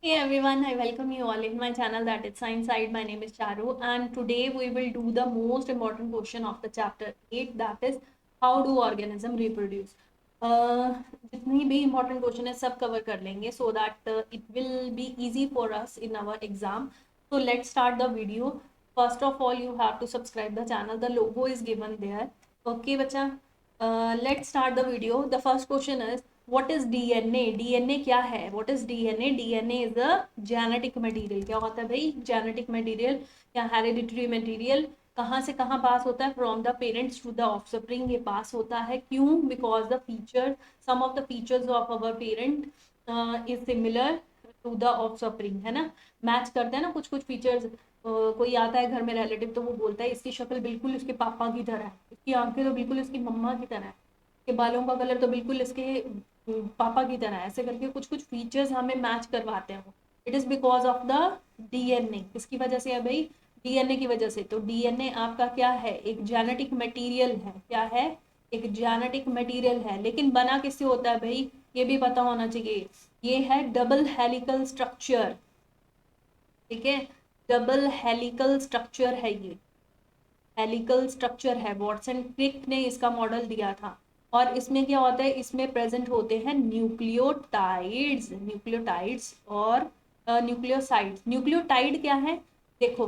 Hey everyone, I welcome you all in my channel that is Science Side. My name is Charu and today we will do the most important question of the chapter 8, that is how do organism reproduce. जितनी भी important question है सब cover कर लेंगे so that it will be easy for us in our exam. So let's start the video. First of all you have to subscribe the channel. The logo is given there. Okay बच्चा, let's start the video. The first question is what is DNA? DNA क्या है? What is DNA? DNA is a genetic material. क्या होता है भाई? Genetic material या hereditary material. कहाँ से कहाँ पास होता है? From the parents to the offspring ये पास होता है. क्यों? Because the feature, some of the features of our parent is similar to the offspring, है ना, मैच करते हैं ना कुछ कुछ फीचर्स। कोई आता है घर में रिलेटिव तो वो बोलता है इसकी शक्ल बिल्कुल उसके पापा की तरह है, इसकी आंखें तो बिल्कुल इसकी मम्मा की तरह है, इसके बालों का कलर तो बिल्कुल इसके पापा की तरह है, ऐसे करके कुछ कुछ फीचर्स हमें मैच करवाते हैं वो। It is because of the DNA. किसकी वजह से है भाई? डीएनए की वजह से। तो डीएनए आपका क्या है? एक जेनेटिक मटेरियल है। क्या है? एक जेनेटिक मटेरियल है। लेकिन बना किससे होता है भाई? ये भी पता होना चाहिए। ये है डबल हेलिकल स्ट्रक्चर। ठीक है, डबल हेलिकल स्ट्रक्चर है ये। हेलिकल स्ट्रक्चर है, वॉटसन क्रिक ने इसका मॉडल दिया था। और इसमें क्या होता है? इसमें प्रेजेंट होते हैं न्यूक्लियोटाइड्स, न्यूक्लियोटाइड्स और न्यूक्लियोसाइड्स। न्यूक्लियोटाइड क्या है? देखो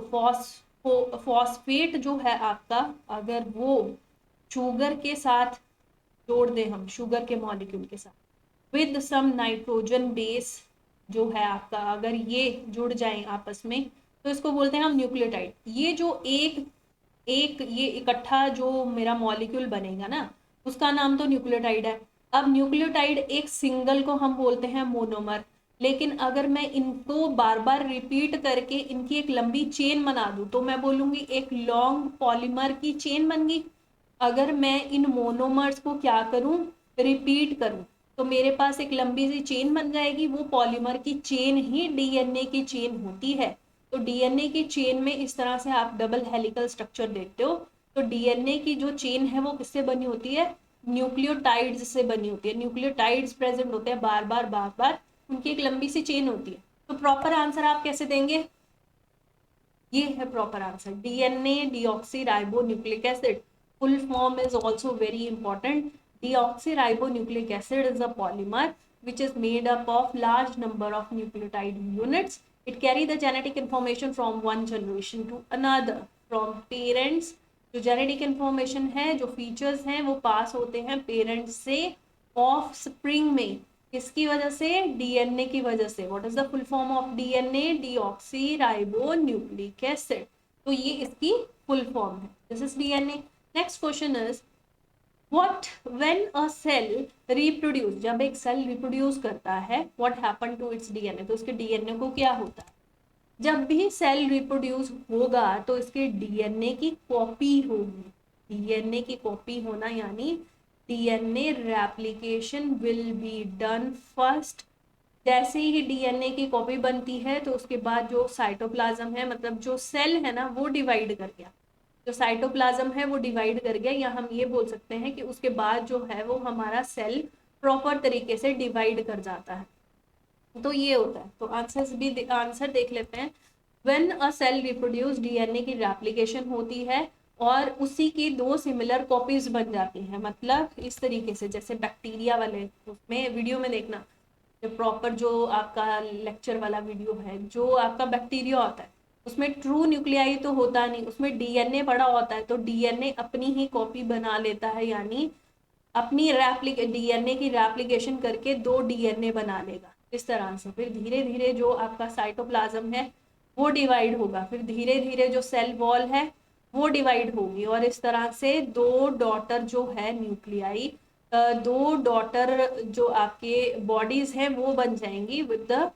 फॉस्फेट जो है आपका, अगर वो शुगर के साथ जोड़ दें, हम शुगर के मॉलिक्यूल के साथ विद सम नाइट्रोजन बेस जो है आपका, अगर ये जुड़ जाएं आपस में तो इसको बोलते हैं हम न्यूक्लियोटाइड। ये जो एक एक ये इकट्ठा जो मेरा मॉलिक्यूल बनेगा ना, उसका नाम तो न्यूक्लियोटाइड है। अब न्यूक्लियोटाइड एक सिंगल को हम बोलते हैं मोनोमर। लेकिन अगर मैं इनको बार बार रिपीट करके इनकी एक लंबी चेन बना दूं तो मैं बोलूंगी एक लॉन्ग पॉलीमर की चेन बन गई। अगर मैं इन मोनोमर्स को क्या करूं? रिपीट करूं तो मेरे पास एक लंबी सी चेन बन जाएगी। वो पॉलीमर की चेन ही डीएनए की चेन होती है। तो डीएनए की चेन में इस तरह से आप डबल हेलिकल स्ट्रक्चर देखते हो। तो डीएनए की जो चेन है वो किससे बनी होती है? न्यूक्लियोटाइड्स से बनी होती है। न्यूक्लियोटाइड्स प्रेजेंट होते हैं बार बार बार बार, उनकी एक लंबी सी चेन होती है। तो प्रॉपर आंसर आप कैसे देंगे? ये है proper answer, DNA deoxyribonucleic acid. Full form is also very important. Deoxy ribo nucleic acid is a polymer which is made up of large number of nucleotide units. It carry the genetic information from one generation to another. From parents, जो genetic information है, जो features हैं वो पास होते हैं parents से of spring में। किसकी वजह से? डीएनए की वजह से। What is the full form of DNA? Deoxyribonucleic acid. तो ये इसकी फुल फॉर्म है। This is DNA. Next question is what when a cell reproduce, जब एक सेल रिप्रोड्यूस करता है, what happen to its DNA, तो उसके डीएनए को क्या होता है? जब भी सेल रिप्रोड्यूस होगा तो इसके डीएनए की कॉपी होगी। डीएनए की कॉपी होना यानी DNA replication will be done first. जैसे ही डीएनए की कॉपी बनती है तो उसके बाद जो साइटोप्लाज्म है, मतलब जो सेल है ना, वो डिवाइड कर गया। जो साइटोप्लाज्म है वो डिवाइड कर गया, या हम ये बोल सकते हैं कि उसके बाद जो है वो हमारा सेल प्रॉपर तरीके से डिवाइड कर जाता है। तो ये होता है। तो आंसर देख लेते हैं। When a cell reproduce, DNA की रेप्लिकेशन होती है और उसी की दो सिमिलर कॉपीज बन जाती हैं। मतलब इस तरीके से, जैसे बैक्टीरिया वाले, उसमें वीडियो में देखना, जो प्रॉपर जो आपका लेक्चर वाला वीडियो है, जो आपका बैक्टीरिया होता है उसमें ट्रू न्यूक्लियाई तो होता नहीं, उसमें डीएनए पड़ा होता है। तो डीएनए अपनी ही कॉपी बना लेता है, यानी अपनी डीएनए की रेप्लिकेशन करके दो डीएनए बना लेगा। इस तरह से फिर धीरे धीरे जो आपका साइटोप्लाज्म है वो डिवाइड होगा, फिर धीरे धीरे जो सेल वॉल है वो डिवाइड होगी, और इस तरह से दो डॉटर जो है न्यूक्लियाई, दो डॉटर जो आपके बॉडीज हैं वो बन जाएंगी with the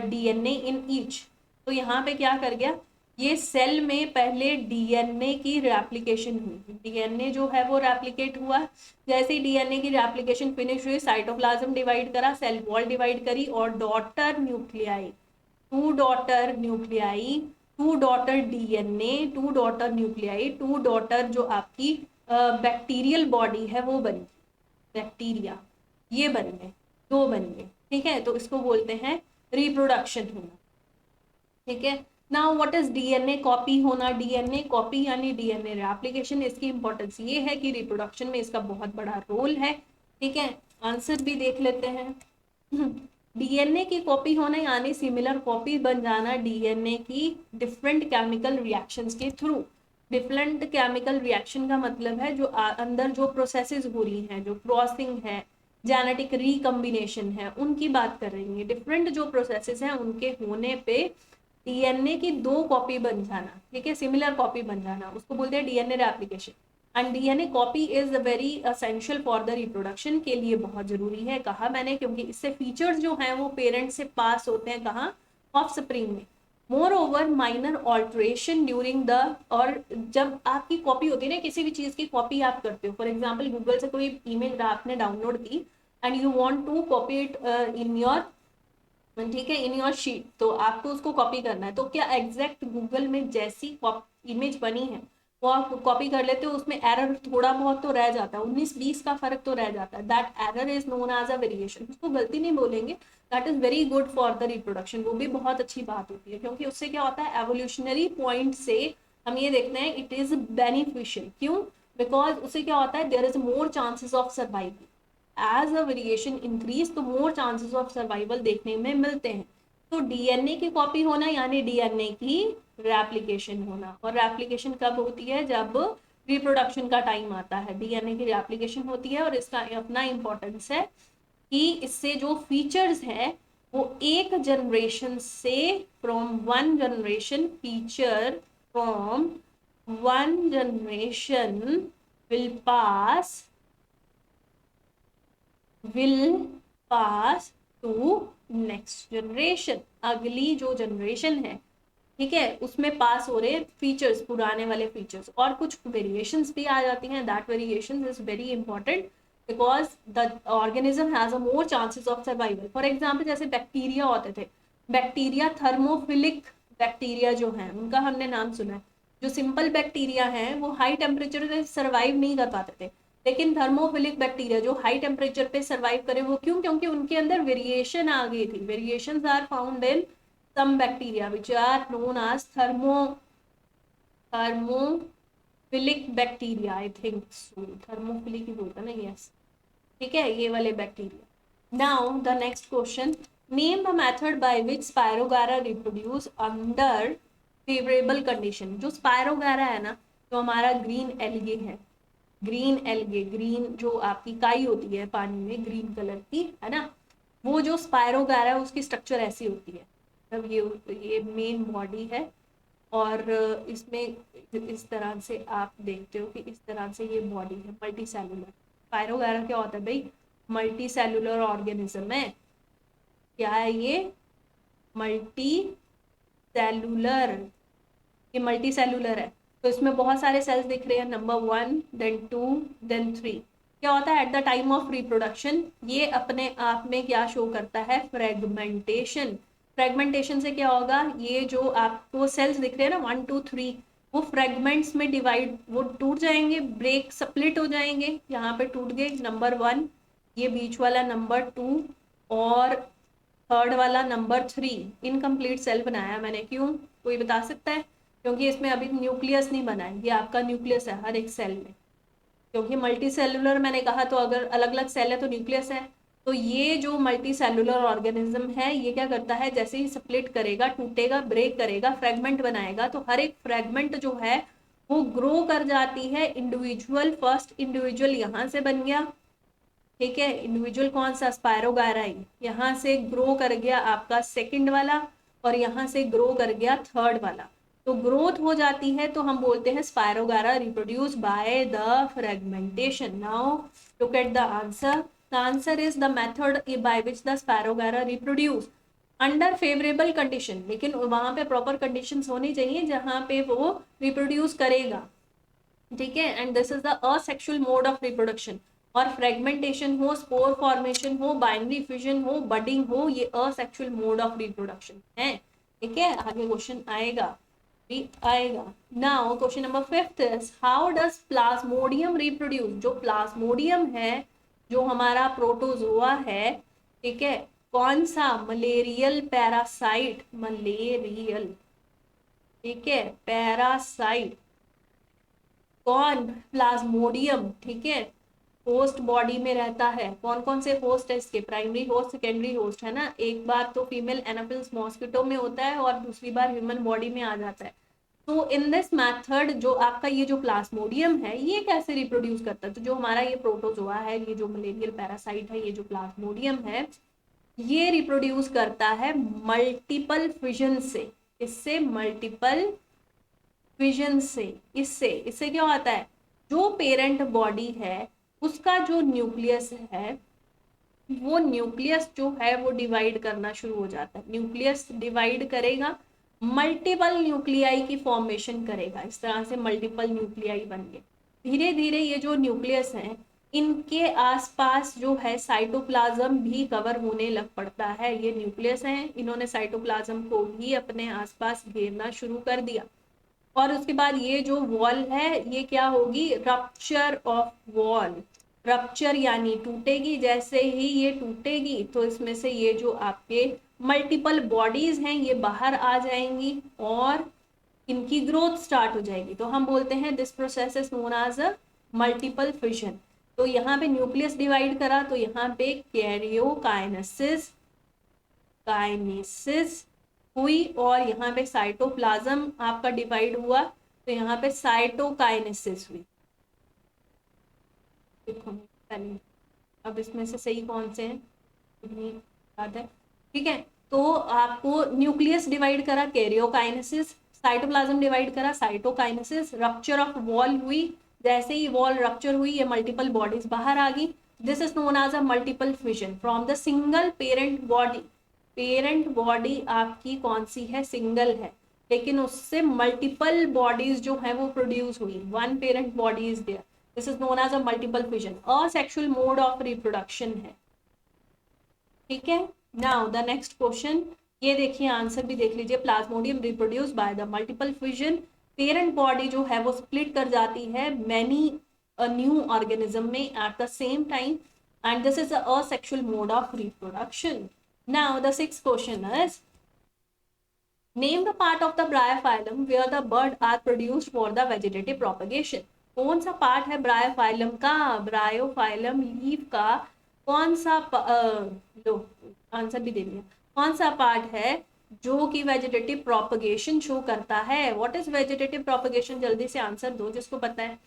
DNA in each. तो यहाँ पे क्या कर गया? ये सेल में पहले डीएनए की रेप्लिकेशन हुई, डीएनए जो है वो रेप्लिकेट हुआ। जैसे ही डीएनए की रेप्लिकेशन फिनिश हुई, साइटोप्लाज्म डिवाइड करा, सेल वॉल डिवाइड करी, और daughter nuclei, two daughter nuclei, two daughter DNA, two daughter nuclei, two daughter जो आपकी बैक्टीरियल बॉडी है वो बनी, बैक्टीरिया, ये बन गए, दो बन गए। ठीक है, तो इसको बोलते हैं रिप्रोडक्शन होना। ठीक है, now what is DNA copy होना? डीएनए कॉपी यानी डीएनए रेप्लिकेशन। इसकी इंपॉर्टेंस ये है कि रिप्रोडक्शन में इसका बहुत बड़ा रोल है। ठीक है, आंसर भी देख लेते हैं। डीएनए की कॉपी होना यानी सिमिलर कॉपी बन जाना डीएनए की डिफरेंट केमिकल रिएक्शंस के थ्रू। डिफरेंट केमिकल रिएक्शन का मतलब है जो अंदर जो प्रोसेसेस हो रही हैं, जो क्रॉसिंग है, जेनेटिक रिकम्बिनेशन है, उनकी बात कर रही है। डिफरेंट जो प्रोसेसेस हैं उनके होने पे डीएनए की दो कॉपी बन जाना, ठीक है, सिमिलर कॉपी बन जाना, उसको बोलते हैं DNA replication. And DNA copy is very essential for the reproduction, के लिए बहुत जरूरी है। कहा मैंने क्योंकि इससे फीचर्स जो हैं वो पेरेंट्स से पास होते हैं, कहाँ? ऑफस्प्रिंग में। More over minor alteration during the, और जब आपकी कॉपी होती है ना, किसी भी चीज की कॉपी आप करते हो, फॉर एग्जाम्पल गूगल से कोई इमेज आपने डाउनलोड की and you want to copy it in your, ठीक है, इन योर शीट, तो आपको उसको कॉपी करना है। तो क्या एग्जैक्ट गूगल में जैसी इमेज बनी है वो आप कॉपी कर लेते हो, उसमें एरर थोड़ा बहुत तो रह जाता है, 19-20 का फर्क तो रह जाता है। That error is known as a variation, उसको गलती नहीं बोलेंगे, that is very good for the reproduction. वो भी बहुत अच्छी बात होती है, क्योंकि उससे क्या होता है, एवोल्यूशनरी पॉइंट से हम ये देखते हैं इट इज बेनिफिशियल। क्यों? बिकॉज उससे क्या होता है, there is more chances of survival. As a variation increase तो मोर चांसेस ऑफ सर्वाइवल देखने में मिलते हैं। तो डीएनए की कॉपी होना यानी डीएनए की रेप्लिकेशन होना। और रेप्लिकेशन कब होती है? जब रिप्रोडक्शन का टाइम आता है, डीएनए की रेप्लिकेशन होती है। और इसका अपना इंपॉर्टेंस है कि इससे जो फीचर्स है वो एक जनरेशन से, from one generation, feature from one generation will pass will pass to next generation. अगली जो जनरेशन है, ठीक है, उसमें पास हो रहे फीचर्स, पुराने वाले फीचर्स, और कुछ वेरिएशंस भी आ जाती हैं। That variations is very important because the organism has a more chances of survival. For example जैसे बैक्टीरिया होते थे, बैक्टीरिया थर्मोफिलिक बैक्टीरिया जो है उनका हमने नाम सुना है। जो सिंपल बैक्टीरिया है वो हाई टेम्परेचर पे सर्वाइव नहीं कर पाते थे, लेकिन थर्मोफिलिक बैक्टीरिया जो हाई टेम्परेचर पे सर्वाइव करे, वो क्यों? क्योंकि उनके अंदर वेरिएशन आ गई थी। Variations are found in some bacteria which are known as thermophilic bacteria, I think so, thermophilic ही बोलता ना, yes, ठीक है, ये वाले bacteria. Now the next question, name the method by which spirogyra reproduce under favourable condition. जो spirogyra है ना, जो हमारा ग्रीन एल्गे है, ग्रीन एल्गे, ग्रीन जो आपकी काई होती है पानी में ग्रीन कलर की, है ना, वो जो स्पायरोगारा है उसकी स्ट्रक्चर ऐसी होती है। मतलब ये मेन बॉडी है, और इसमें इस तरह से आप देखते हो कि इस तरह से ये बॉडी है, मल्टी सेलुलर। स्पायरोगारा क्या होता है भाई? मल्टी सेलुलर ऑर्गेनिज्म है। क्या है ये? Multi cellular. ये मल्टी सेलुलर है, तो इसमें बहुत सारे सेल्स दिख रहे हैं, नंबर 1, देन 2, देन 3। क्या होता है at the time of reproduction? ये अपने आप में क्या शो करता है? फ्रेगमेंटेशन। फ्रेगमेंटेशन से क्या होगा, ये जो आपको सेल्स दिख रहे हैं ना 1, 2, 3, वो फ्रेगमेंट्स में डिवाइड, वो टूट जाएंगे, ब्रेक, स्प्लिट हो जाएंगे। यहाँ पे टूट गए नंबर 1, ये बीच वाला नंबर 2, और थर्ड वाला नंबर 3। इनकम्प्लीट सेल बनाया मैंने, क्यों? कोई बता सकता है? क्योंकि इसमें अभी न्यूक्लियस नहीं बना है, ये आपका न्यूक्लियस है हर एक सेल में। क्योंकि मल्टी सेलुलर मैंने कहा, तो अगर अलग अलग सेल है तो न्यूक्लियस है। तो ये जो मल्टी सेलुलर ऑर्गेनिज्म है, ये क्या करता है, जैसे ही स्प्लिट करेगा, टूटेगा, ब्रेक करेगा, फ्रेगमेंट बनाएगा, तो हर एक फ्रेगमेंट जो है वो ग्रो कर जाती है इंडिविजुअल। फर्स्ट इंडिविजुअल यहाँ से बन गया, ठीक है, इंडिविजुअल कौन सा? स्पायरोगायरा। यहाँ से ग्रो कर गया आपका सेकंड वाला, और यहाँ से ग्रो कर गया थर्ड वाला। तो ग्रोथ हो जाती है, तो हम बोलते हैं spirogyra reproduce by the fragmentation. Now look at the answer. The answer is the method by which the spirogyra reproduce under favourable condition. लेकिन वहां पे प्रॉपर कंडीशंस होनी चाहिए जहां पे वो रिप्रोड्यूस करेगा, ठीक है। And this is the asexual mode of reproduction. और फ्रेगमेंटेशन हो, स्पोर फॉर्मेशन हो, बाइनरी फ्यूजन हो, बडिंग हो, ये असेक्सुअल मोड ऑफ रिप्रोडक्शन है, ठीक है। आगे क्वेश्चन आएगा, भी आएगा। Now question number 5 is how does Plasmodium reproduce. जो प्लाज्मोडियम है, जो हमारा प्रोटोजोआ है, ठीक है, कौन सा मलेरियल पैरासाइट, मलेरियल, ठीक है, पैरासाइट, कौन, प्लाज्मोडियम, ठीक है, होस्ट बॉडी में रहता है। कौन कौन से होस्ट है इसके, प्राइमरी होस्ट, सेकेंडरी होस्ट, है ना, एक बार तो फीमेल एनाफिल्स मॉस्किटो में होता है और दूसरी बार ह्यूमन बॉडी में आ जाता है। तो इन दिस मेथड जो आपका ये जो प्लाज्मोडियम है ये कैसे रिप्रोड्यूस करता है, तो जो हमारा ये प्रोटोजोआ है, ये जो मलेरियल पैरासाइट है, ये जो प्लाज्मोडियम है, ये रिप्रोड्यूस करता है मल्टीपल फिजन से। इससे मल्टीपल फिजन से, इससे इससे क्या होता है, जो पेरेंट बॉडी है उसका जो न्यूक्लियस है, वो न्यूक्लियस जो है वो डिवाइड करना शुरू हो जाता है। न्यूक्लियस डिवाइड करेगा, मल्टीपल न्यूक्लियाई की फॉर्मेशन करेगा, इस तरह से मल्टीपल न्यूक्लियाई बन गए। धीरे धीरे ये जो न्यूक्लियस है इनके आसपास जो है साइटोप्लाज्म भी कवर होने लग पड़ता है। ये न्यूक्लियस है, इन्होंने साइटोप्लाज्म को भी अपने आसपास घेरना शुरू कर दिया। और उसके बाद ये जो वॉल है ये क्या होगी, रप्चर ऑफ वॉल, रप्चर यानी टूटेगी। जैसे ही ये टूटेगी तो इसमें से ये जो आपके मल्टीपल बॉडीज हैं ये बाहर आ जाएंगी और इनकी ग्रोथ स्टार्ट हो जाएगी। तो हम बोलते हैं this process is known as a multiple fission. तो यहाँ पे न्यूक्लियस डिवाइड करा तो यहाँ पे कैरियोकाइनेसिस, काइनेसिस हुई, और यहाँ पे साइटोप्लाज्म आपका डिवाइड हुआ तो यहाँ पे साइटोकाइनेसिस हुई। देखो पहले, अब इसमें से सही कौन से हैं, याद है, ठीक है। तो आपको न्यूक्लियस डिवाइड करा, कैरियोकाइनेसिस, साइटोप्लाज्म डिवाइड करा, साइटोकाइनेसिस, रप्चर ऑफ वॉल हुई। जैसे ही वॉल रप्चर हुई ये मल्टीपल बॉडीज बाहर आ गई। This is known as a multiple fission from the single parent body. Parent body आपकी कौन सी है, सिंगल है, लेकिन उससे मल्टीपल बॉडीज जो है वो प्रोड्यूस हुई। One parent body is there, this is known as a multiple fission. Asexual mode of reproduction है, ठीक है। नाउ द नेक्स्ट क्वेश्चन, ये देखिए आंसर भी देख लीजिए। Plasmodium reproduce by the multiple fission, parent body जो है वो स्प्लिट कर जाती है मैनी न्यू ऑर्गेनिज्म में at the same time, and this is a sexual mode of reproduction. Now the sixth question is, name the part of the bryophyllum where the bird are produced for the vegetative propagation. कौन सा part है Bryophyllum का, Bryophyllum leaf का कौन सा लो answer भी दे दिया, कौन सा पार्ट है जो कि वेजिटेटिव प्रोपगेशन शो करता है। व्हाट इज वेजिटेटिव प्रोपगेशन, जल्दी से आंसर दो जिसको पता है।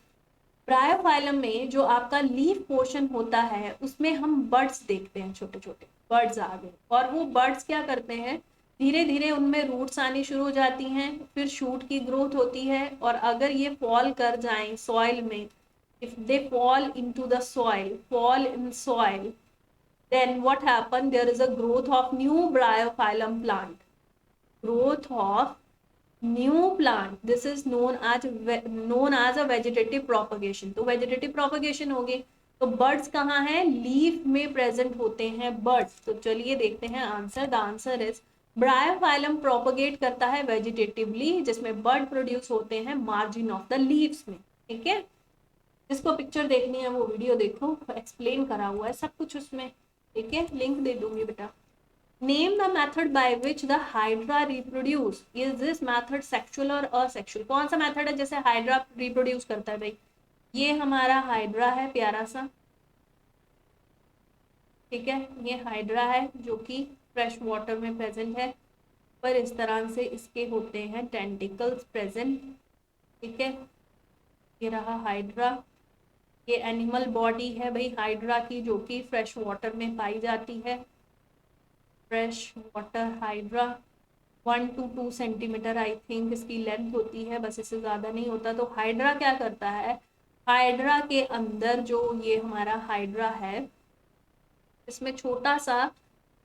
ब्रायोफाइलम में जो आपका लीफ पोर्शन होता है उसमें हम बर्ड्स देखते हैं, छोटे छोटे बर्ड्स आ गए, और वो बर्ड्स क्या करते हैं, धीरे धीरे उनमें रूट्स आनी शुरू हो जाती हैं, फिर शूट की ग्रोथ होती है, और अगर ये फॉल कर जाएं सॉइल में, if they fall into the soil, fall in soil, then what happen, there is a growth of new bryophyllum plant, growth of new plant, this is known as a vegetative propagation। तो vegetative propagation होगी, तो birds कहाँ हैं, leaf में present होते हैं birds। तो चलिए देखते हैं answer. The answer is Bryophyllum propagate करता है वेजिटेटिवली, जिसमें बर्ड प्रोड्यूस होते हैं मार्जिन ऑफ द लीव्स में, ठीक है। जिसको पिक्चर देखनी है वो वीडियो देखो, एक्सप्लेन करा हुआ है सब कुछ उसमें, ठीक है, लिंक दे दूंगी बेटा। Name the method by which the hydra reproduce, is this method sexual और असेक्सुअल। कौन सा मेथड है जैसे हाइड्रा रिप्रोड्यूस करता है भाई, ये हमारा हाइड्रा है प्यारा सा, ठीक है, ये हाइड्रा है जो कि फ्रेश वाटर में प्रेजेंट है, पर इस तरह से इसके होते हैं टेंटिकल्स प्रेजेंट, ठीक है। ये रहा हाइड्रा, ये एनिमल बॉडी है भाई हाइड्रा की जो कि फ्रेश वाटर में पाई जाती है। Fresh water hydra 1 to 2 centimetre I think इसकी लेंथ होती है, बस इससे ज़्यादा नहीं होता। तो हाइड्रा क्या करता है, हाइड्रा के अंदर जो ये हमारा हाइड्रा है इसमें छोटा सा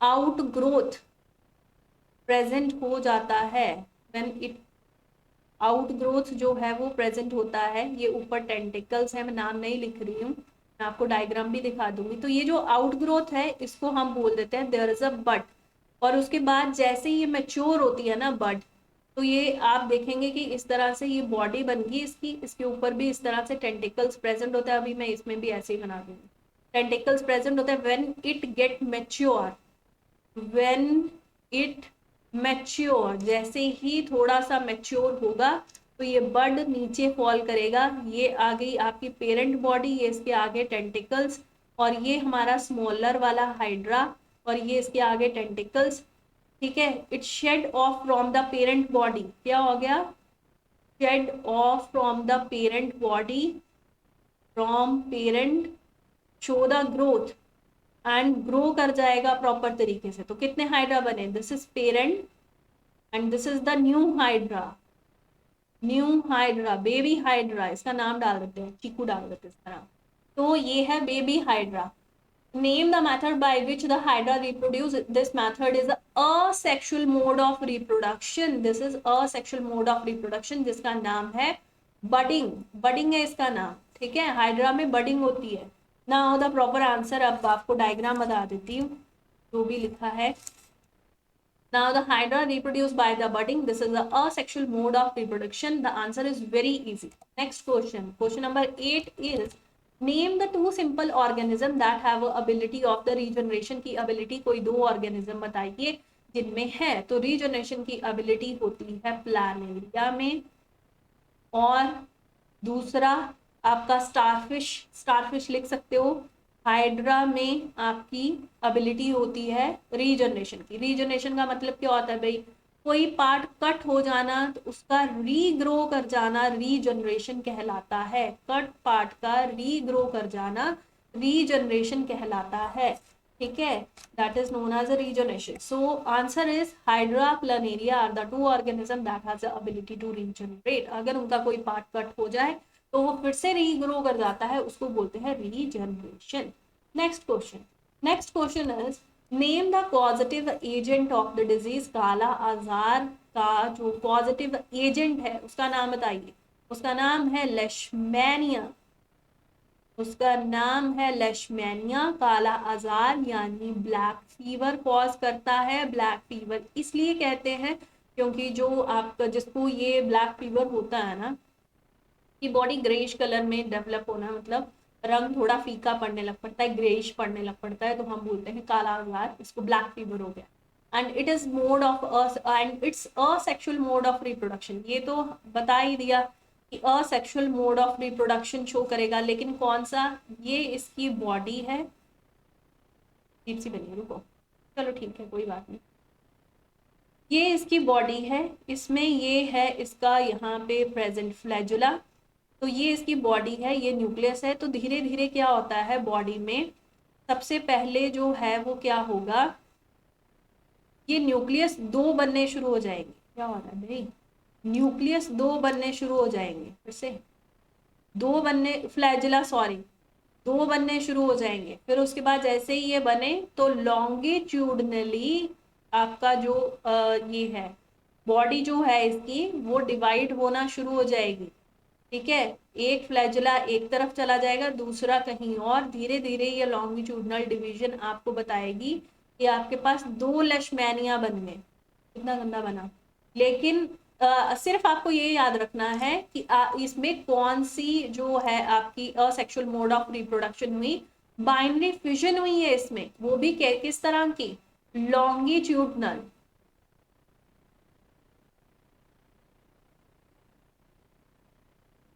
आउट ग्रोथ प्रेजेंट हो जाता है। व्हेन इट आउट ग्रोथ जो है वो प्रेजेंट होता है, ये ऊपर टेंटिकल्स है, मैं नाम नहीं लिख रही हूँ, मैं आपको डायग्राम भी दिखा दूंगी। तो ये जो आउट ग्रोथ है इसको हम बोल देते हैं देयर इज अ बड, और उसके बाद जैसे ये मैच्योर होती है ना बड, तो ये आप देखेंगे कि इस तरह से ये बॉडी बन गई इसकी, इसके ऊपर भी इस तरह से टेंटिकल्स प्रेजेंट होता है। अभी मैं इसमें भी ऐसे ही बना दूंगी, टेंटिकल्स प्रेजेंट होता है। When it get mature, when it mature, जैसे ही थोड़ा सा मैच्योर होगा तो ये बड नीचे फॉल करेगा। ये आ गई आपकी पेरेंट बॉडी, ये इसके आगे टेंटिकल्स, और ये हमारा स्मॉलर वाला हाइड्रा, और ये इसके आगे टेंटिकल्स। ठीक है, it shed off from the parent body, क्या हो गया, shed off from the parent body, from parent, show the growth, and grow कर जाएगा प्रॉपर तरीके से। तो कितने हाइड्रा बने, this is parent and this is the new hydra, new hydra, baby hydra, इसका नाम डाल देते हैं, चीकू डाल देते हैं इसका नाम। तो ये है baby hydra. Name the method by which the hydra reproduce, this method is asexual mode of reproduction, this is asexual mode of reproduction, जिसका नाम है बडिंग, बडिंग है इसका नाम। ठीक है, हाइड्रा में बडिंग होती है। नाउ द प्रॉपर आंसर, अब आपको डायग्राम बता देती हूँ जो भी लिखा है। Now the hydra reproduce by the budding. This is the asexual mode of reproduction. The answer is very easy. Next question. Question number 8 is name the two simple organism that have a ability of the regeneration की ability, कोई दो organism बताइए जिनमें है। तो regeneration की ability होती है प्लानेरिया में, और दूसरा आपका स्टारफिश, स्टारफिश लिख सकते हो। हाइड्रा में आपकी एबिलिटी होती है रीजनरेशन की। रीजनरेशन का मतलब क्या होता है भाई, कोई पार्ट कट हो जाना तो उसका रीग्रो कर जाना रीजनरेशन कहलाता है। कट पार्ट का रीग्रो कर जाना रीजनरेशन कहलाता है। ठीक है, that is known as a regeneration. So answer is hydra, planaria are the two organism that has the ability to regenerate. अगर उनका कोई पार्ट कट हो जाए तो वो फिर से रीग्रो कर जाता है, उसको बोलते हैं regeneration. Next question, next question is name the positive agent of the disease काला आजार का जो पॉजिटिव एजेंट है उसका नाम बताइए। उसका नाम है लेशमैनिया, उसका नाम है लेशमैनिया। काला आजार यानी ब्लैक फीवर कॉज करता है। ब्लैक फीवर इसलिए कहते हैं क्योंकि जो आपका जिसको ये ब्लैक फीवर होता है ना, कि बॉडी ग्रेइश कलर में डेवलप होना, मतलब रंग थोड़ा फीका पड़ने लग पड़ता है, ग्रेइश पड़ने लग पड़ता है, तो हम बोलते हैं काला आजार, इसको ब्लैक फीवर हो गया। And it is mode of and it's asexual mode of reproduction, ये तो बता ही दिया कि asexual mode of reproduction show करेगा, लेकिन कौन सा, ये इसकी बॉडी है, अजीब सी बनी है, रुको, चलो ठीक है कोई बात नहीं, ये इसकी बॉडी है, इसमें ये है इसका यहाँ पे प्रेजेंट फ्लैजुला, तो ये इसकी बॉडी है, ये न्यूक्लियस है। तो धीरे धीरे क्या होता है बॉडी में, सबसे पहले जो है वो क्या होगा, ये न्यूक्लियस दो बनने शुरू हो जाएंगे। क्या हो रहा है भाई, न्यूक्लियस दो बनने शुरू हो जाएंगे, फिर से दो बनने, फ्लैजुला सॉरी, दो बनने शुरू हो जाएंगे। फिर उसके बाद जैसे ही ये बने तो लॉन्गिट्यूडनली आपका जो ये है बॉडी जो है इसकी वो डिवाइड होना शुरू हो जाएगी। ठीक है, एक फ्लैजुला एक तरफ चला जाएगा, दूसरा कहीं और। धीरे धीरे ये लॉन्गिट्यूडनल डिवीजन आपको बताएगी कि आपके पास दो लेशमैनिया बन गए। कितना गंदा बना, लेकिन सिर्फ आपको ये याद रखना है कि इसमें कौन सी जो है आपकी असेक्सुअल मोड ऑफ रिप्रोडक्शन हुई, बाइनरी फिजन हुई है इसमें, वो भी किस तरह की, लॉन्गिट्यूडनल।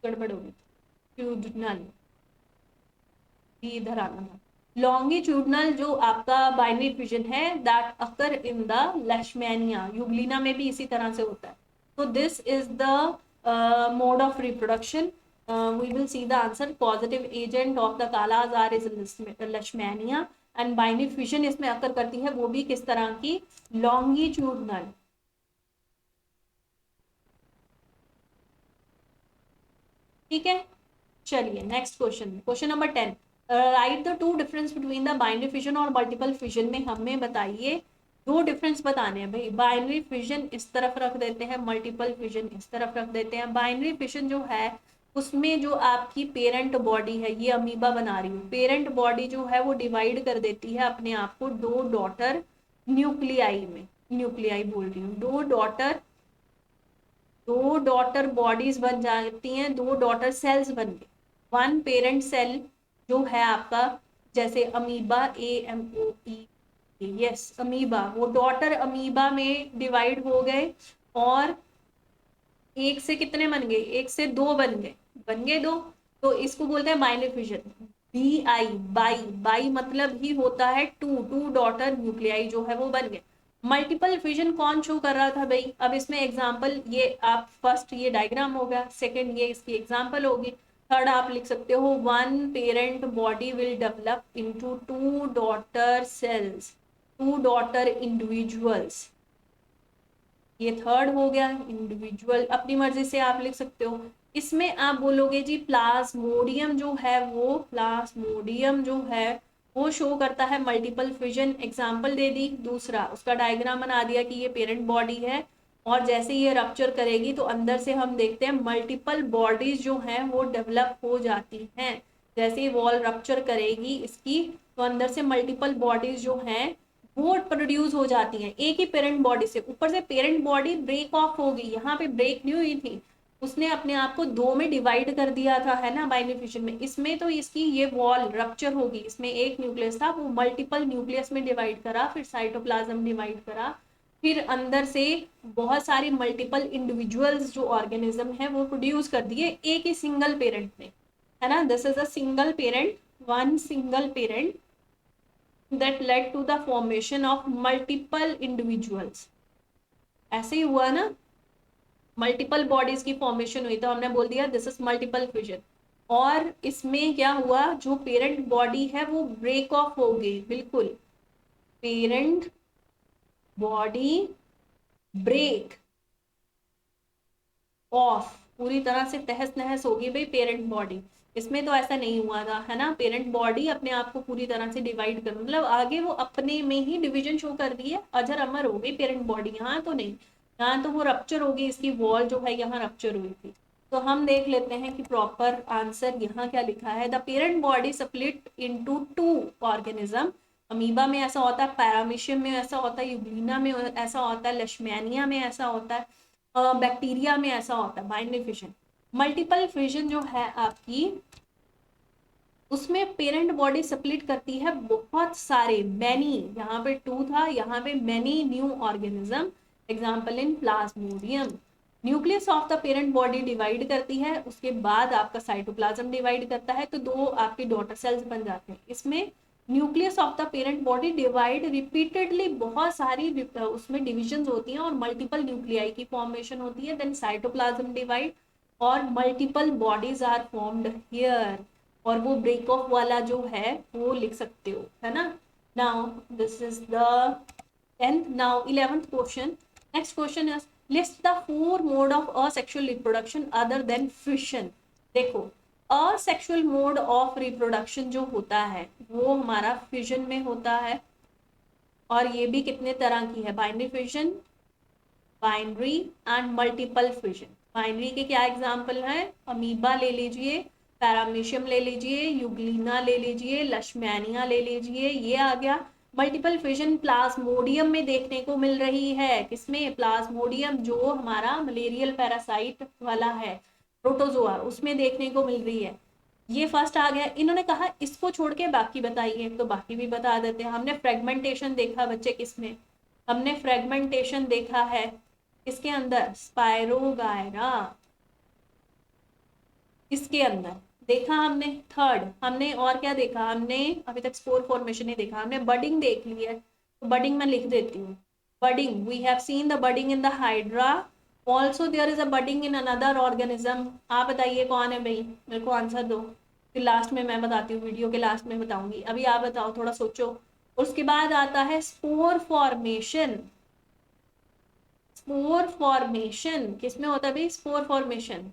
गड़बड़ होगी, ट्यूडनल, इधर आना है। लॉन्गिट्यूडनल जो आपका बाइनरी फिजन है that occur in the Leishmania, Euglena में भी इसी तरह से होता है। So this is the mode of reproduction. We will see the answer. Positive agent of the काला आजार is leishmania and binary fission इसमें अकर करती है, वो भी किस तरह की, longitudinal। ठीक है, चलिए next question, question number 10, right the two difference between the binary fission और मल्टीपल फिजन में हमें बताइए दो डिफरेंस बताने हैं भाई। बाइनरी फिजन इस तरफ रख देते हैं, मल्टीपल फिजन इस तरफ रख देते हैं। बाइनरी फिजन जो है उसमें जो आपकी पेरेंट बॉडी है, ये अमीबा बना रही हूँ, पेरेंट बॉडी जो है वो डिवाइड कर देती है अपने आप को दो डॉटर न्यूक्लियाई में, न्यूक्लियाई बोल रही हूँ, दो डॉटर बॉडीज बन जाती हैं, दो डॉटर सेल्स बन गए। वन पेरेंट सेल जो है आपका, जैसे अमीबा AMOE, यस अमीबा, वो डॉटर अमीबा में डिवाइड हो गए और एक से कितने बन गए, एक से दो बन गए दो, तो इसको बोलते हैं binary fission. B I, bi, bi मतलब ही होता है टू, टू डॉटर न्यूक्लियाई जो है वो बन गए। मल्टीपल फिजन कौन शो कर रहा था भाई, अब इसमें एग्जांपल, ये आप फर्स्ट ये डायग्राम हो गया, सेकंड ये इसकी एग्जांपल होगी, थर्ड आप लिख सकते हो one parent body will develop into two daughter cells, two daughter individuals, ये थर्ड हो गया। इंडिविजुअल अपनी मर्जी से आप लिख सकते हो। इसमें आप बोलोगे जी प्लाज्मोडियम जो है वो, प्लाज्मोडियम जो है वो शो करता है मल्टीपल फिजन, एग्जाम्पल दे दी। दूसरा उसका डायग्राम बना दिया कि ये पेरेंट बॉडी है और जैसे ये रप्चर करेगी तो अंदर से हम देखते हैं मल्टीपल बॉडीज जो हैं वो डेवलप हो जाती हैं। जैसे ही वॉल रप्चर करेगी इसकी तो अंदर से मल्टीपल बॉडीज जो हैं वो प्रोड्यूस हो जाती हैं एक ही पेरेंट बॉडी से। ऊपर से पेरेंट बॉडी ब्रेक ऑफ हो गई, यहाँ पे ब्रेक नहीं हुई थी, उसने अपने आप को दो में डिवाइड कर दिया था, है ना, बाइनरी फिशन में। इसमें तो इसकी ये वॉल रप्चर होगी, इसमें एक न्यूक्लियस था वो मल्टीपल न्यूक्लियस में डिवाइड करा, फिर साइटोप्लाज्म डिवाइड करा, फिर अंदर से बहुत सारी मल्टीपल इंडिविजुअल्स जो ऑर्गेनिज्म है वो प्रोड्यूस कर दिए एक ही सिंगल पेरेंट ने, है ना। This is a single parent, one single parent that led to the formation of multiple individuals। ऐसे ही हुआ ना, मल्टीपल बॉडीज की फॉर्मेशन हुई तो हमने बोल दिया दिस इज मल्टीपल फ्यूजन। और इसमें क्या हुआ, जो पेरेंट बॉडी है वो ब्रेक ऑफ हो गई, बिल्कुल पेरेंट बॉडी ब्रेक ऑफ, पूरी तरह से तहस नहस होगी भाई पेरेंट बॉडी। इसमें तो ऐसा नहीं हुआ था, है ना, पेरेंट बॉडी अपने आप को पूरी तरह से डिवाइड कर, मतलब आगे वो अपने में ही डिवीजन शो कर दी है, अजर अमर हो गई पेरेंट बॉडी। यहाँ तो नहीं, यहाँ तो वो रप्चर होगी, इसकी वॉल जो है यहाँ रप्चर हुई थी। तो हम देख लेते हैं कि प्रॉपर आंसर यहाँ क्या लिखा है। The parent body split into two organism. Amoeba में ऐसा होता है, पैरामीशियम में ऐसा होता है, यूग्लिना में ऐसा होता है, लेशमैनिया में ऐसा होता है, बैक्टीरिया में ऐसा होता है बाइनरी फिशन। मल्टीपल फिशन जो है आपकी, उसमें पेरेंट बॉडी स्प्लिट करती है बहुत सारे, मैनी, यहाँ पे टू था, यहाँ पे many new organism, example in Plasmodium. Nucleus of the parent body divide करती है, उसके बाद आपका साइटोप्लाज्म डिवाइड करता है, तो दो आपके डॉटर सेल्स बन जाते हैं। इसमें nucleus of the parent body divide repeatedly, बहुत सारी उसमें डिविजन होती हैं और मल्टीपल न्यूक्लियाई की फॉर्मेशन होती है, देन साइटोप्लाज्म डिवाइड और multiple bodies are formed here. और वो ब्रेक ऑफ वाला जो है वो लिख सकते हो, है ना। Now this is the 10th। Now 11th question. Next question is list the four mode of asexual reproduction other than fission. देखो, असेक्सुअल मोड ऑफ रिप्रोडक्शन जो होता है वो हमारा फिजन में होता है, और ये भी कितने तरह की है, binary fission, binary and multiple fission. Binary के क्या एग्जाम्पल है, अमीबा ले लीजिए, पैरामीशियम ले लीजिए, यूग्लिना ले लीजिए, लश्मैनिया ले लीजिए, ये आ गया। मल्टीपल फिजन प्लाज्मोडियम में देखने को मिल रही है, किसमें, प्लाज्मोडियम जो हमारा मलेरियल पैरासाइट वाला है, प्रोटोजोआ, उसमें देखने को मिल रही है। ये फर्स्ट आ गया। इन्होंने कहा इसको छोड़ के बाकी बताइए, तो बाकी भी बता देते हैं। हमने फ्रेगमेंटेशन देखा बच्चे, किसमें, हमने फ्रेगमेंटेशन देखा है इसके अंदर, स्पायरोगायरा, इसके अंदर देखा हमने। थर्ड हमने और क्या देखा, हमने अभी तक स्पोर फॉर्मेशन नहीं देखा, हमने बडिंग देख ली है, तो बडिंग मैं लिख देती हूँ। Budding, we have seen the budding in the hydra, also there is a budding in another organism. आप बताइए कौन है भाई, मेरे को आंसर दो, फिर लास्ट में मैं बताती हूँ, वीडियो के लास्ट में बताऊंगी, अभी आप बताओ, थोड़ा सोचो। उसके बाद आता है स्पोर फॉर्मेशन। स्पोर फॉर्मेशन किसमें होता है भाई, स्पोर फॉर्मेशन।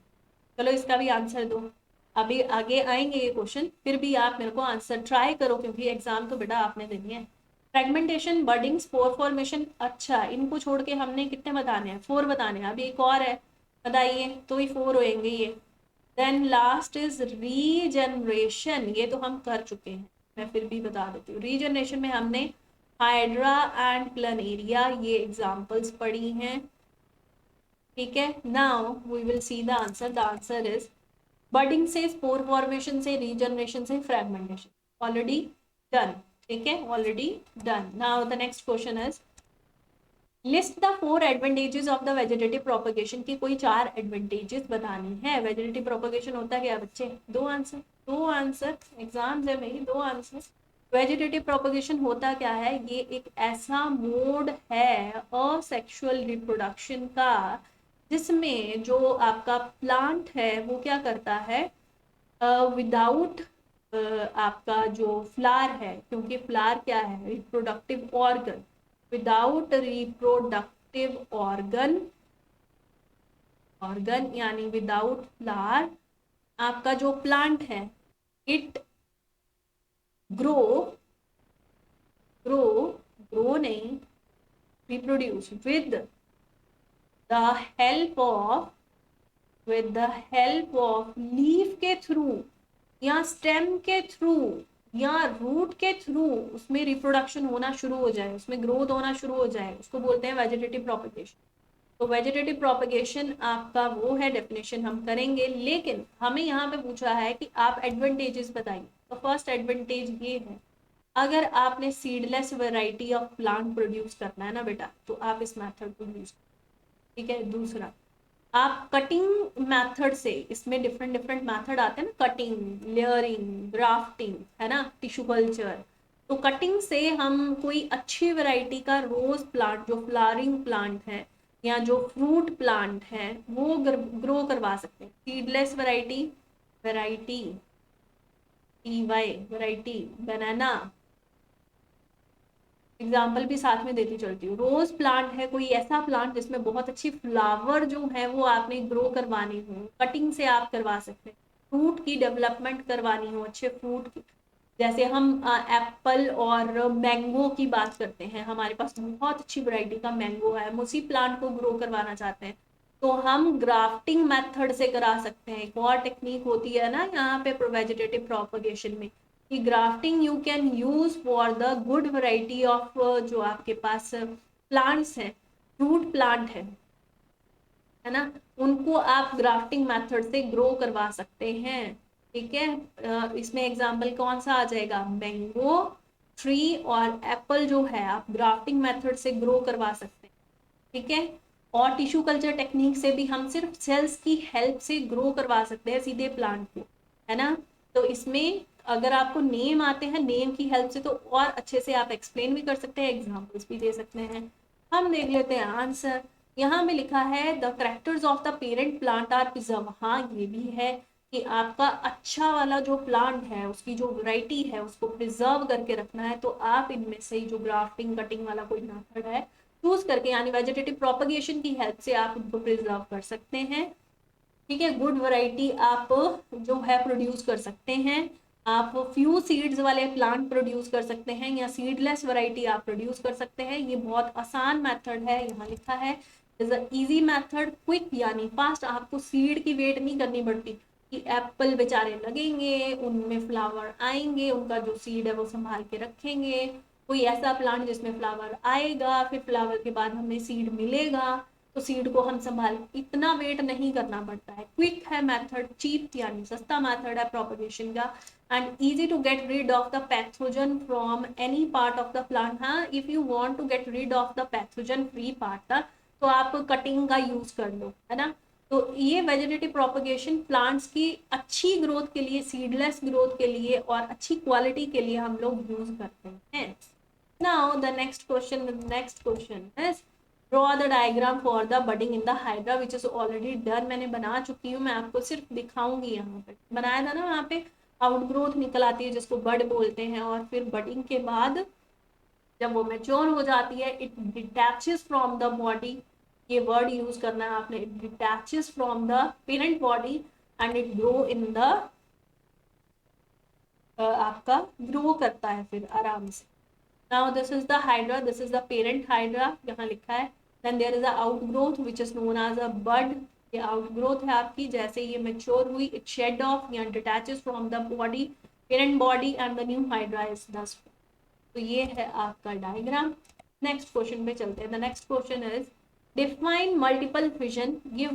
चलो इसका भी आंसर दो, अभी आगे आएंगे ये क्वेश्चन, फिर भी आप मेरे को आंसर ट्राई करो, क्योंकि एग्जाम तो बेटा आपने देनी है। फ्रेगमेंटेशन, बडिंग, स्पोर फॉर्मेशन, अच्छा इनको छोड़ के हमने कितने बताने हैं, 4 बताने हैं। अभी एक और है, बताइए, तो ही 4 होएंगे ये। देन लास्ट इज रीजनरेशन, ये तो हम कर चुके हैं, मैं फिर भी बता देती हूँ। रीजनरेशन में हमने हाइड्रा एंड प्लानेरिया ये एग्जाम्पल्स पढ़ी हैं, ठीक है। Now we will see the answer. The answer is budding से, स्पोर फॉर्मेशन से, रीजनरेशन से, फ्रेगमेंटेशन, ऑलरेडी डन। ठीक है, already done. Now the next question is list the 4 advantages of the vegetative propagation की कोई 4 एडवांटेजेस बतानी है. Vegetative propagation होता क्या बच्चे? दो आंसर एग्जाम्स है मेरी, दो आंसर. वेजिटेटिव प्रोपगेशन होता क्या है? ये एक ऐसा मोड है असेक्सुअल रिप्रोडक्शन का जिसमें जो आपका प्लांट है वो क्या करता है, विदाउट आपका जो फ्लावर है, क्योंकि फ्लावर क्या है? Reproductive organ. Without reproductive organ यानी विदाउट फ्लावर आपका जो प्लांट है इट ग्रो ग्रो ग्रो नहीं, reproduce the help of with the help of leaf के थ्रू या स्टेम के थ्रू या रूट के थ्रू उसमें रिप्रोडक्शन होना शुरू हो जाए, उसमें ग्रोथ होना शुरू हो जाए, उसको बोलते हैं वेजिटेटिव प्रोपगेशन. तो वेजिटेटिव प्रोपगेशन आपका वो है, डेफिनेशन हम करेंगे, लेकिन हमें यहाँ पे पूछा है कि आप एडवांटेजेस बताइए. तो फर्स्ट एडवांटेज ये है, अगर आपने seedless variety of plant produce करना है ना बेटा, तो आप इस मेथड को यूज. ठीक है. दूसरा, आप कटिंग मेथड से, इसमें डिफरेंट डिफरेंट मेथड आते हैं ना, कटिंग, लेयरिंग, ग्राफ्टिंग, है ना, टिश्यू कल्चर. तो कटिंग से हम कोई अच्छी वैरायटी का रोज प्लांट जो फ्लावरिंग प्लांट है या जो फ्रूट प्लांट है वो ग्रो करवा सकते हैं. सीडलेस वैरायटी, वैरायटी वैरायटी बनाना एग्जाम्पल भी साथ में देती चलती हूँ. रोज प्लांट है कोई ऐसा प्लांट जिसमें बहुत अच्छी फ्लावर जो है वो आपने ग्रो करवानी हो, कटिंग से आप करवा सकते हैं. फ्रूट की डेवलपमेंट करवानी हो, अच्छे फ्रूट की, जैसे हम एप्पल और मैंगो की बात करते हैं, हमारे पास बहुत अच्छी वैरायटी का मैंगो है, हम उसी प्लांट को ग्रो करवाना चाहते हैं, तो हम ग्राफ्टिंग मेथड से करा सकते हैं. एक और टेक्निक होती है ना यहाँ पे वेजिटेटिव प्रोपगेशन में, कि grafting you can use for the good variety of जो आपके पास प्लांट्स हैं, फ्रूट प्लांट है ना, उनको आप ग्राफ्टिंग मेथड से ग्रो करवा सकते हैं. ठीक है. इसमें एग्जाम्पल कौन सा आ जाएगा? मैंगो ट्री और एप्पल जो है आप ग्राफ्टिंग मेथड से ग्रो करवा सकते हैं. ठीक है. और टिश्यू कल्चर टेक्निक से भी हम सिर्फ सेल्स की हेल्प से ग्रो करवा सकते हैं सीधे प्लांट को, है ना. तो इसमें अगर आपको नेम आते हैं, नेम की हेल्प से तो और अच्छे से आप एक्सप्लेन भी कर सकते हैं, एग्जाम्पल्स भी दे सकते हैं. हम देख लेते हैं आंसर. यहाँ में लिखा है the characters of the parent plant are preserve. हाँ, ये भी है कि आपका अच्छा वाला जो प्लांट है उसकी जो वैरायटी है उसको प्रिजर्व करके रखना है, तो आप इनमें से जो ग्राफ्टिंग कटिंग वाला कोई मेथड है चूज करके यानी वेजिटेटिव प्रोपगेशन की हेल्प से आप उनको प्रिजर्व कर सकते हैं. ठीक है. गुड वैरायटी आप जो है प्रोड्यूस कर सकते हैं. आप फ्यू सीड्स वाले प्लांट प्रोड्यूस कर सकते हैं या सीडलेस वैरायटी आप प्रोड्यूस कर सकते हैं. ये बहुत आसान मेथड है, यहाँ लिखा है is a easy method, quick यानी फास्ट. आपको सीड की वेट नहीं करनी पड़ती कि एप्पल बेचारे लगेंगे, उनमें फ्लावर आएंगे, उनका जो सीड है वो संभाल के रखेंगे, कोई ऐसा प्लांट जिसमें फ्लावर आएगा, फिर फ्लावर के बाद हमें सीड मिलेगा, तो सीड को हम संभाल, इतना वेट नहीं करना पड़ता है. क्विक है मेथड, चीप यानी सस्ता मेथड है प्रोपगेशन का, and easy to get rid of the pathogen from any part of the plant. हाँ, if you want to get rid of the pathogen free part तो आप कटिंग का use कर लो, है ना. तो ये वेजिटेटिव प्रोपगेशन प्लांट्स की अच्छी ग्रोथ के लिए, सीडलेस ग्रोथ के लिए और अच्छी क्वालिटी के लिए हम लोग यूज करते हैं. Now the next question is draw the diagram for the budding in the hydra which is already done. मैंने बना चुकी हूँ, मैं आपको सिर्फ दिखाऊंगी. यहाँ पे बनाया था ना, वहाँ पे आउटग्रोथ निकल आती है जिसको बड बोलते हैं, और फिर बडिंग के बाद जब वो मेच्योर हो जाती है it detaches from the body. ये वर्ड यूज करना है आपने, it detaches from the parent body and it grow in the आपका ग्रो करता है फिर आराम से. Now this is the hydra, this is the parent hydra, यहाँ लिखा है. Then there is a outgrowth which is known as a bud. ये आउटग्रोथ है आपकी, जैसे ये मेच्योर हुई इट शेड ऑफ या detaches from the body, parent body, and the new hydra is दस. तो ये है आपका डायग्राम. नेक्स्ट क्वेश्चन पे चलते हैं. The next question is define multiple fission, give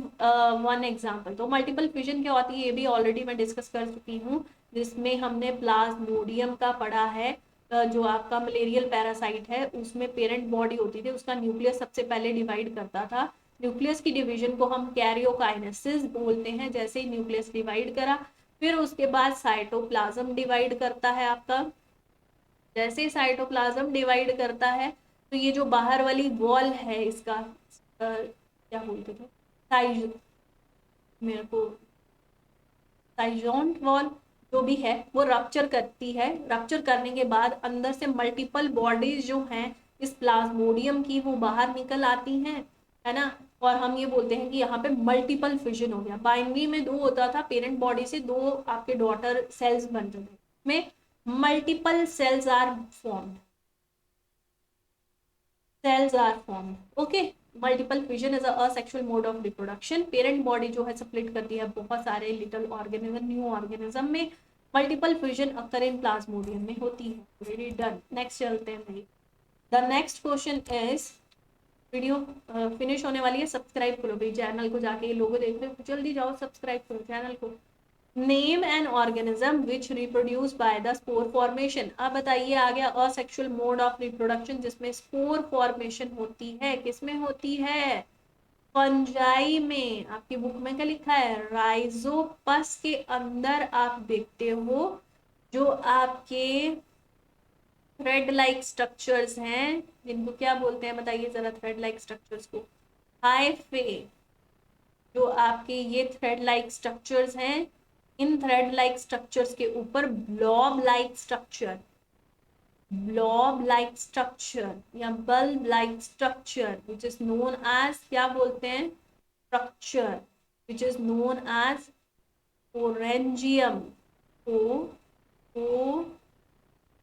one example. तो मल्टीपल फिजन क्या होती है ये भी ऑलरेडी मैं डिस्कस कर चुकी हूँ, जिसमें हमने प्लाज्मोडियम का पढ़ा है. जो आपका मलेरियल पैरासाइट है उसमें पेरेंट बॉडी होती थी, उसका न्यूक्लियस सबसे पहले डिवाइड करता था। न्यूक्लियस की डिवीजन को हम कैरियोकाइनेसिस बोलते हैं। जैसे ही न्यूक्लियस डिवाइड करा, फिर उसके बाद साइटोप्लाज्म डिवाइड करता है आपका। जैसे साइटोप्लाज्म डिवाइड करता है तो ये जो बाहर वाली वॉल है इसका क्या बोलते थे, साइज, मेरे को साइजोंट वॉल जो भी है वो रप्चर करती है। रप्चर करने के बाद अंदर से मल्टीपल बॉडीज जो हैं इस प्लाज्मोडियम की वो बाहर निकल आती हैं, है ना। और हम ये बोलते हैं कि यहाँ पे मल्टीपल फिजन हो गया। बाइनरी में दो होता था, पेरेंट बॉडी से दो आपके डॉटर सेल्स बन रहे थे, में multiple cells are formed, cells are formed। okay, multiple fission is a asexual mode of reproduction। parent body जो है स्प्लिट करती है बहुत सारे लिटिल ऑर्गेनिज्म, न्यू ऑर्गेनिज्म में। Multiple fusion occur in Plasmodium में होती है। वेरी डन, नेक्स्ट चलते हैं भाई। The next question is, video finish होने वाली है, सब्सक्राइब करो भाई चैनल को, जाके ये लोगो देख रहे हो जल्दी जाओ सब्सक्राइब करो चैनल को। Name an organism which reproduce by the spore formation. अब बताइए, आ गया असेक्सुअल मोड ऑफ रिप्रोडक्शन जिसमें स्पोर फॉर्मेशन होती है। किसमें होती है? फंजाई में। आपकी बुक में क्या लिखा है? राइजोपस के अंदर आप देखते हो जो आपके थ्रेड लाइक स्ट्रक्चर्स हैं, जिनको क्या बोलते हैं बताइए जरा, थ्रेड लाइक स्ट्रक्चर्स को हाइफे। जो आपके ये थ्रेड लाइक स्ट्रक्चर्स हैं, इन थ्रेड लाइक स्ट्रक्चर्स के ऊपर blob like structure, blob like structure या bulb like structure which is known as, क्या बोलते हैं? Structure which is known as sporangium.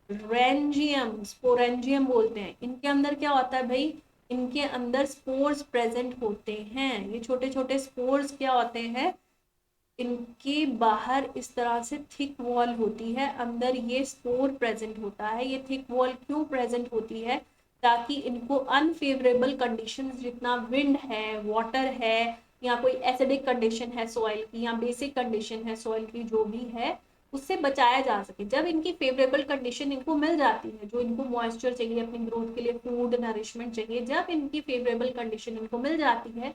Sporangium, sporangium बोलते हैं। इनके अंदर क्या होता है भाई? इनके अंदर स्पोर्स प्रेजेंट होते हैं। ये छोटे छोटे स्पोर्स क्या होते हैं? इनके बाहर इस तरह से थिक वॉल होती है, अंदर ये स्पोर प्रेजेंट होता है। ये थिक वॉल क्यों प्रेजेंट होती है? ताकि इनको अनफेवरेबल कंडीशंस, जितना विंड है, वाटर है, या कोई एसिडिक कंडीशन है सॉइल की, या बेसिक कंडीशन है सॉइल की, जो भी है उससे बचाया जा सके। जब इनकी फेवरेबल कंडीशन इनको मिल जाती है, जो इनको मॉइस्चर चाहिए अपनी ग्रोथ के लिए, फूड नरिशमेंट चाहिए, जब इनकी फेवरेबल कंडीशन इनको मिल जाती है,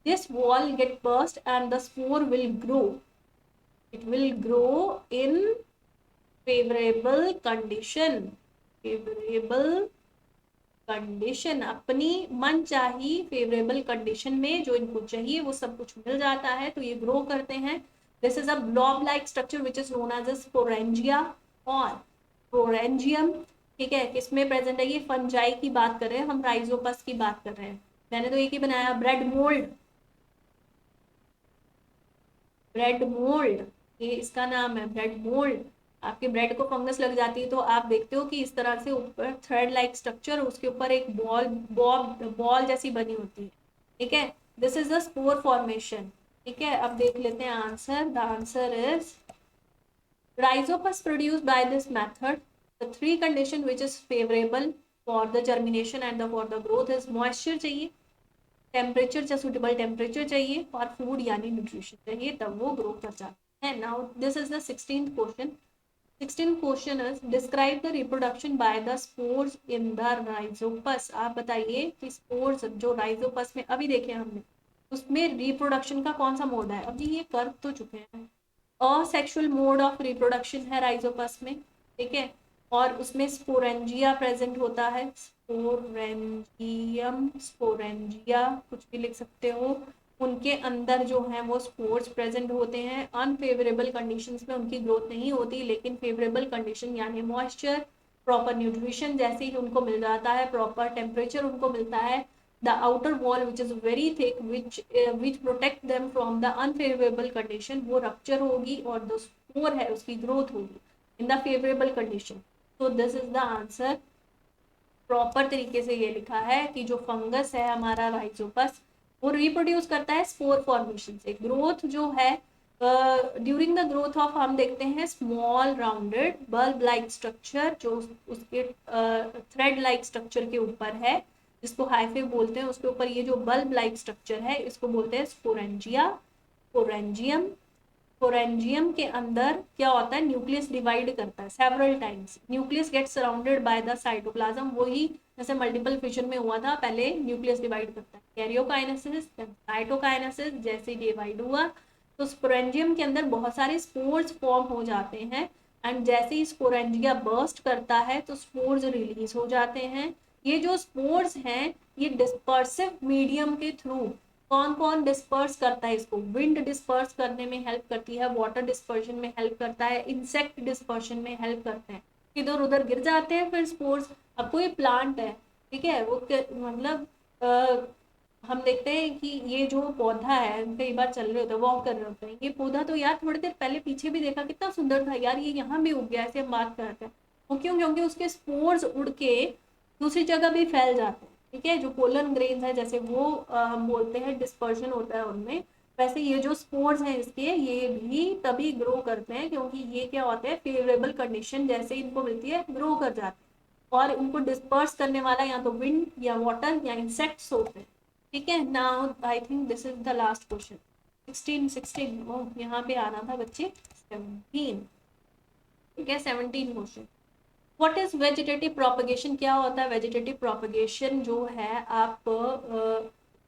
this wall get burst and the spore will grow। it will grow in favorable condition, favorable condition, अपनी मन चाही फेवरेबल कंडीशन में जो इनको चाहिए वो सब कुछ मिल जाता है तो ये ग्रो करते हैं। This is a blob like structure which is known as sporangia और स्पोरेंजियम। ठीक है, किसमें प्रेजेंट है? ये फंजाई की बात कर रहे हैं हम, राइजोपस की बात कर रहे हैं। मैंने तो एक ही बनाया, ब्रेड मोल्ड, ब्रेड मोल्ड, ये इसका नाम है, ब्रेड मोल्ड। आपके ब्रेड को फंगस लग जाती है तो आप देखते हो कि इस तरह से ऊपर थ्रेड लाइक स्ट्रक्चर, उसके ऊपर एक बॉल जैसी बनी होती है। ठीक है, this is the spore formation. ठीक है, अब देख लेते हैं answer. The answer is rhizopus produced by this method, the three condition which is favorable for the germination and for the growth is moisture चाहिए, टेम्परेचर या सुटेबल टेम्परेचर चाहिए, और फूड यानी न्यूट्रिशन चाहिए, तब वो ग्रो कर जाता है। Now this is the 16th question. 16th question is describe the reproduction by the spores in the Rhizopus. आप बताइए कि स्पोर्स जो राइजोपस में अभी देखे हमने, उसमें रिप्रोडक्शन का कौन सा मोड है? अभी ये कर तो चुके हैं। असेक्सुअल मोड ऑफ रिप्रोडक्शन है राइजोपस में। ठीक है, और उसमें स्पोरेंजिया प्रेजेंट होता है, स्पोरेंजियम, स्पोरेंजिया कुछ भी लिख सकते हो। उनके अंदर जो है वो स्पोर्स प्रेजेंट होते हैं। अनफेवरेबल कंडीशंस में उनकी ग्रोथ नहीं होती, लेकिन फेवरेबल कंडीशन यानी मॉइस्चर, प्रॉपर न्यूट्रिशन जैसे ही उनको मिल जाता है, प्रॉपर टेम्परेचर उनको मिलता है, the outer wall which is very thick which protect them from the unfavorable condition, वो rupture होगी और जो spore है उसकी growth होगी in the favorable condition। so this is the answer। Proper तरीके से ये लिखा है कि जो फंगस है हमारा राइजोपस, वो रिप्रोड्यूस करता है स्पोर फॉर्मेशन से। ग्रोथ जो है ड्यूरिंग द ग्रोथ ऑफ, हम देखते हैं small rounded bulb like structure जो उसके थ्रेड लाइक स्ट्रक्चर के ऊपर है, जिसको हाइफे बोलते हैं, उसके ऊपर ये जो बल्ब लाइक स्ट्रक्चर है इसको बोलते हैं स्पोरेंजिया, स्पोरेंजियम। स्पोरेंजियम के अंदर क्या होता है, न्यूक्लियस डिवाइड करता है several times, nucleus get surrounded by the cytoplasm, वही जैसे मल्टीपल फिशन में हुआ था, पहले न्यूक्लियस डिवाइड करता है, कैरियोकाइनेसिस साइटोकाइनेसिस, जैसे डिवाइड हुआ तो स्पोरेंजियम के अंदर बहुत सारे स्पोर्स फॉर्म हो जाते हैं, एंड जैसे ही स्पोरेंजिया बर्स्ट करता है तो स्पोर्स रिलीज हो जाते हैं। ये जो स्पोर्स हैं ये डिस्पर्सिव मीडियम के थ्रू, कौन कौन डिस्पर्स करता है इसको, विंड डिस्पर्स करने में हेल्प करती है, वाटर डिस्पर्शन में हेल्प करता है, इंसेक्ट डिस्पर्शन में हेल्प करते हैं, इधर उधर गिर जाते हैं फिर स्पोर्स। अब कोई प्लांट है, ठीक है, वो मतलब हम देखते हैं कि ये जो पौधा है, कई बार चल रहे होते हैं, वॉक कर रहे होते हैं, ये पौधा तो यार थोड़ी देर पहले पीछे भी देखा कितना सुंदर था यार, ये यहाँ भी उग गया, ऐसे हम बात करते हैं, वो क्यों, क्योंकि उसके स्पोर्स उड़ के दूसरी जगह भी फैल जाते हैं, ठीक है, जो पोलन ग्रेन्स है जैसे वो हम बोलते हैं डिस्पर्शन होता है उनमें, वैसे ये जो स्पोर्स हैं इसके ये भी तभी ग्रो करते हैं क्योंकि ये क्या होते हैं, फेवरेबल कंडीशन जैसे इनको मिलती है ग्रो कर जाते हैं, और इनको डिस्पर्स करने वाला या तो विंड या वाटर या इंसेक्ट्स होते हैं, ठीक है। Now I think this is the last question, 16 ओह यहाँ पे आना था बच्चे, 17, ठीक है, 17 question. What is vegetative propagation, क्या होता है वेजिटेटिव प्रोपगेशन, जो है आप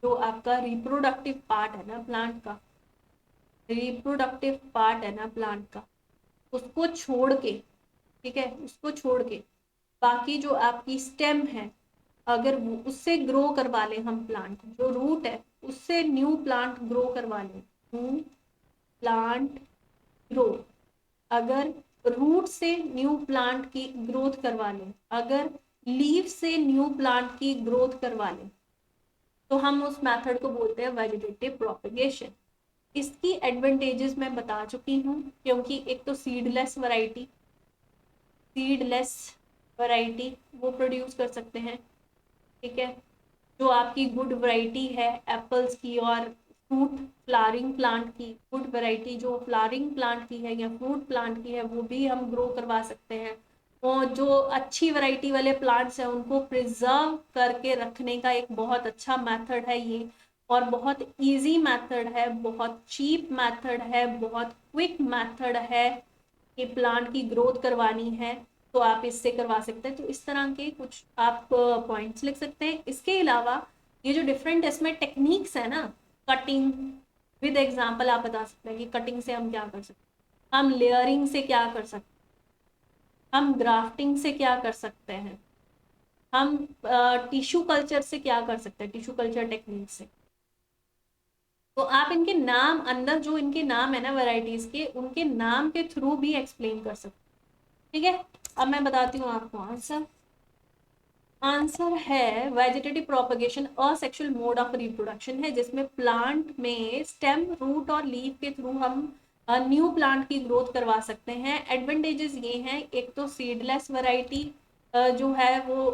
जो आपका रिप्रोडक्टिव पार्ट है ना प्लांट का, रिप्रोडक्टिव पार्ट है ना प्लांट का, उसको छोड़ के, ठीक है, उसको छोड़ के बाकी जो आपकी स्टेम है, अगर उससे ग्रो करवा लें हम प्लांट, जो रूट है उससे न्यू प्लांट ग्रो करवा लें, न्यू प्लांट ग्रो, अगर रूट से न्यू प्लांट की ग्रोथ करवा लें, अगर लीफ से न्यू प्लांट की ग्रोथ करवा लें, तो हम उस मेथड को बोलते हैं वेजिटेटिव प्रोपगेशन। इसकी एडवांटेजेस मैं बता चुकी हूँ, क्योंकि एक तो सीडलेस वैरायटी वो प्रोड्यूस कर सकते हैं, ठीक है, जो आपकी गुड वैरायटी है एप्पल्स की और फ्रूट फ्लावरिंग प्लांट की, गुड वैरायटी जो फ्लावरिंग प्लांट की है या फ्रूट प्लांट की है वो भी हम ग्रो करवा सकते हैं, और जो अच्छी वैरायटी वाले प्लांट्स हैं उनको प्रिजर्व करके रखने का एक बहुत अच्छा मेथड है ये, और बहुत इजी मेथड है, बहुत चीप मेथड है, बहुत क्विक मेथड है, कि प्लांट की ग्रोथ करवानी है तो आप इससे करवा सकते हैं। तो इस तरह के कुछ आप पॉइंट्स लिख सकते हैं। इसके अलावा ये जो डिफरेंट इसमें टेक्निक्स है ना, कटिंग विद एग्जांपल आप बता सकते हैं कि कटिंग से हम क्या कर सकते हैं, हम लेयरिंग से क्या कर सकते हैं, हम ग्राफ्टिंग से क्या कर सकते हैं, हम टिश्यू कल्चर से क्या कर सकते हैं, टिश्यू कल्चर टेक्निक से। तो आप इनके नाम, अंदर जो इनके नाम है ना वैरायटीज के, उनके नाम के थ्रू भी एक्सप्लेन कर सकते हैं, ठीक है। अब मैं बताती हूँ आपको आंसर, आंसर है vegetative propagation asexual mode of reproduction है, जिसमें प्लांट में स्टेम रूट और लीफ के थ्रू हम न्यू प्लांट की ग्रोथ करवा सकते हैं। एडवांटेजेस ये हैं, एक तो सीडलेस वैरायटी जो है वो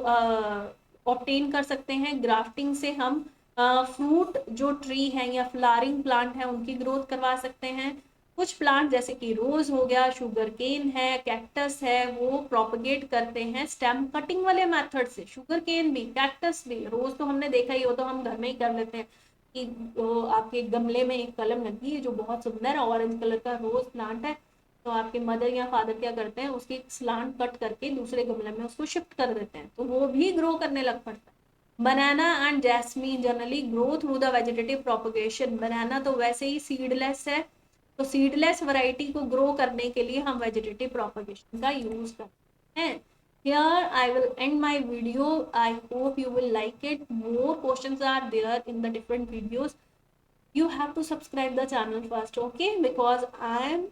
ऑब्टेन कर सकते हैं, ग्राफ्टिंग से हम फ्रूट जो ट्री है या फ्लावरिंग प्लांट है उनकी ग्रोथ करवा सकते हैं। कुछ प्लांट जैसे कि रोज हो गया, शुगर केन है, कैक्टस है, वो प्रोपगेट करते हैं स्टेम कटिंग वाले मेथड से, शुगर केन भी कैक्टस भी, रोज तो हमने देखा ही हो, तो हम घर में ही कर लेते हैं कि वो आपके गमले में एक कलम लगी है जो बहुत सुंदर है, ऑरेंज कलर का रोज प्लांट है, तो आपके मदर या फादर क्या करते हैं उसकी स्लांट कट करके दूसरे गमले में उसको शिफ्ट कर देते हैं, तो वो भी ग्रो करने लग पड़ता है। Banana and jasmine generally grow through the vegetative propagation, banana तो वैसे ही सीडलेस है, तो सीडलेस वैरायटी को ग्रो करने के लिए हम वेजिटेटिव प्रोपगेशन का यूज करते हैं। Here I will end my video. I hope you will like it. More questions are there in the different videos. You have to subscribe the channel first, okay? Because I am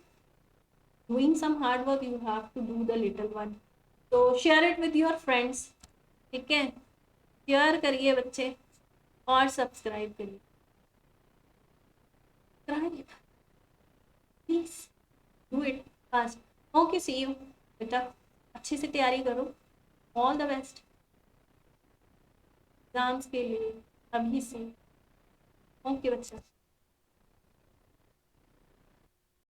doing some hard work. You have to do the little one. So share it with your friends. ठीक है, share करिए बच्चे और subscribe करिए, please do it fast. Okay, see you बेटा, अच्छे से तैयारी करो, ऑल द बेस्ट एग्जाम्स के लिए अभी से। ओके बच्चा।